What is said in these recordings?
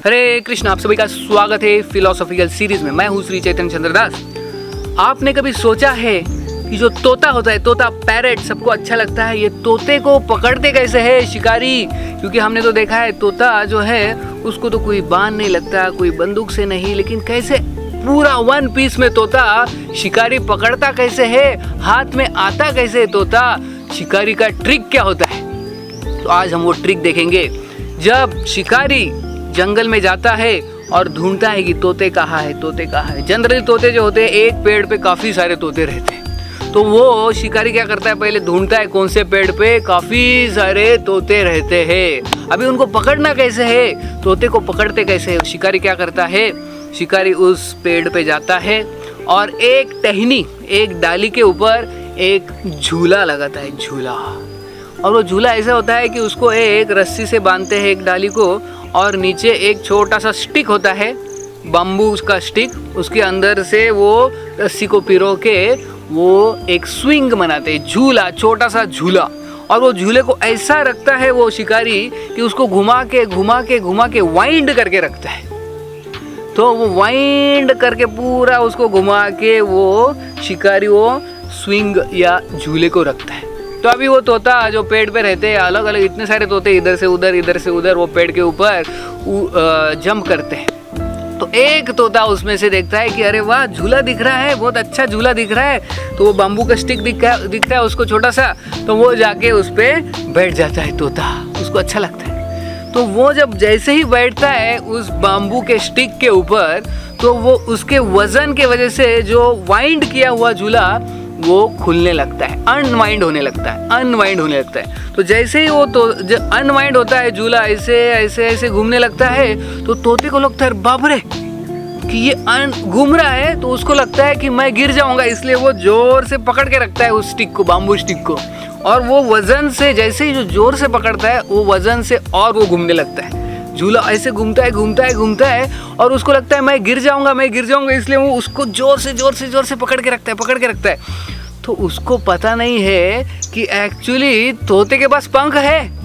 हरे कृष्ण, आप सभी का स्वागत है फिलोसॉफिकल सीरीज में। मैं हूँ श्री चैतन्य चंद्र दास। आपने कभी सोचा है कि जो तोता होता है, तोता पैरेट सबको अच्छा लगता है, ये तोते को पकड़ते कैसे है शिकारी? क्योंकि हमने तो देखा है तोता जो है उसको तो कोई बाण नहीं लगता, कोई बंदूक से नहीं, लेकिन कैसे पूरा वन पीस में तोता शिकारी पकड़ता कैसे है, हाथ में आता कैसे तोता, शिकारी का ट्रिक क्या होता है? तो आज हम वो ट्रिक देखेंगे। जब शिकारी जंगल में जाता है और ढूंढता है कि तोते कहाँ है, तोते कहाँ है। जनरली तोते जो होते हैं एक पेड़ पे काफ़ी सारे तोते रहते हैं, तो वो शिकारी क्या करता है, पहले ढूंढता है कौन से पेड़ पे काफ़ी सारे तोते रहते हैं। अभी उनको पकड़ना कैसे है, तोते को पकड़ते कैसे है? शिकारी क्या करता है, शिकारी उस पेड़ पे जाता है और एक टहनी, एक डाली के ऊपर एक झूला लगाता है, झूला। और वो झूला ऐसा होता है कि उसको एक रस्सी से बांधते हैं एक डाली को, और नीचे एक छोटा सा स्टिक होता है, बम्बू का स्टिक, उसके अंदर से वो रस्सी को पिरो के वो एक स्विंग बनाते हैं, झूला, छोटा सा झूला। और वो झूले को ऐसा रखता है वो शिकारी कि उसको घुमा के वाइंड करके रखता है। तो वो वाइंड करके पूरा उसको घुमा के वो शिकारी वो स्विंग या झूले को रखता है। तो अभी वो तोता जो पेड़ पे रहते हैं, अलग अलग इतने सारे तोते इधर से उधर वो पेड़ के ऊपर जंप करते हैं। तो एक तोता उसमें से देखता है कि अरे वाह, झूला दिख रहा है, बहुत अच्छा झूला दिख रहा है। तो वो बाम्बू का स्टिक दिखता है उसको छोटा सा, तो वो जाके उस पर बैठ जाता है तोता, उसको अच्छा लगता है। तो वो जब जैसे ही बैठता है उस बाम्बू के स्टिक के ऊपर, तो वो उसके वजन के वजह से जो वाइंड किया हुआ झूला वो खुलने लगता है, अनवाइंड होने लगता है। तो जैसे ही वो तो अनवाइंड होता है झूला, ऐसे घूमने लगता है, तो तोते को लगता है बाप रे कि ये घूम रहा है, तो उसको लगता है कि मैं गिर जाऊंगा, इसलिए वो जोर से पकड़ के रखता है उस स्टिक को, बाम्बू स्टिक को। और वो वजन से जैसे ही जो जोर से पकड़ता है, वो वजन से और वो घूमने लगता है। झूला ऐसे घूमता है और उसको लगता है मैं गिर जाऊंगा, इसलिए वो उसको जोर से पकड़ के रखता है। तो उसको पता नहीं है कि एक्चुअली तोते के पास पंख है।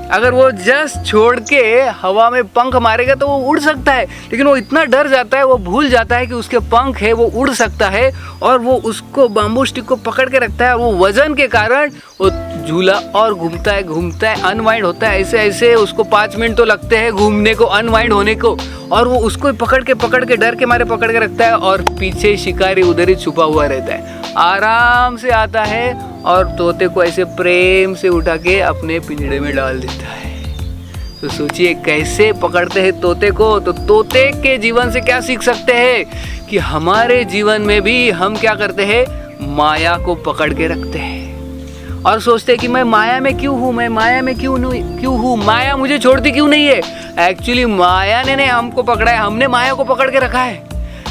अगर वो जस्ट छोड़ के हवा में पंख मारेगा तो वो उड़ सकता है, लेकिन वो इतना डर जाता है, वो भूल जाता है कि उसके पंख है, वो उड़ सकता है, और वो उसको बाम्बू स्टिक को पकड़ के रखता है। वो वजन के कारण वो झूला और घूमता है, अनवाइंड होता है। ऐसे उसको 5 मिनट तो लगते हैं घूमने को, अनवाइंड होने को, और वो उसको पकड़ के डर के मारे पकड़ के रखता है। और पीछे शिकारी उधर ही छुपा हुआ रहता है, आराम से आता है और तोते को ऐसे प्रेम से उठा के अपने पिंजड़े में डाल देता है। तो सोचिए कैसे पकड़ते हैं तोते को। तो तोते के जीवन से क्या सीख सकते हैं कि हमारे जीवन में भी हम क्या करते हैं, माया को पकड़ के रखते हैं और सोचते हैं कि मैं माया में क्यों हूँ, माया मुझे छोड़ती क्यों नहीं है। एक्चुअली माया ने हमको पकड़ा है, हमने माया को पकड़ के रखा है।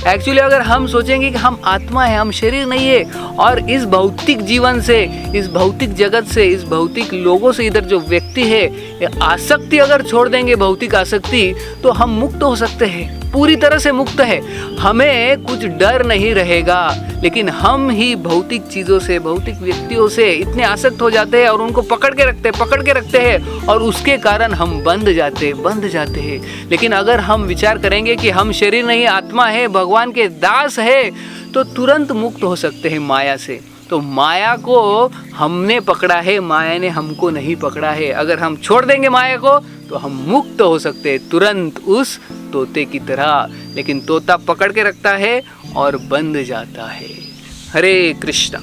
एक्चुअली अगर हम सोचेंगे कि हम आत्मा है, हम शरीर नहीं है, और इस भौतिक जीवन से, इस भौतिक जगत से, इस भौतिक लोगों से, इधर जो व्यक्ति है, आसक्ति अगर छोड़ देंगे, भौतिक आसक्ति, तो हम मुक्त हो सकते हैं, पूरी तरह से मुक्त है। हमें कुछ डर नहीं रहेगा। लेकिन हम ही भौतिक चीज़ों से, भौतिक व्यक्तियों से इतने आसक्त हो जाते हैं और उनको पकड़ के रखते हैं, और उसके कारण हम बंध जाते हैं। लेकिन अगर हम विचार करेंगे कि हम शरीर नहीं, आत्मा है, भगवान के दास है, तो तुरंत मुक्त हो सकते हैं माया से। तो माया को हमने पकड़ा है, माया ने हमको नहीं पकड़ा है। अगर हम छोड़ देंगे माया को तो हम मुक्त हो सकते हैं तुरंत, उस तोते की तरह। लेकिन तोता पकड़ के रखता है और बंध जाता है। हरे कृष्णा।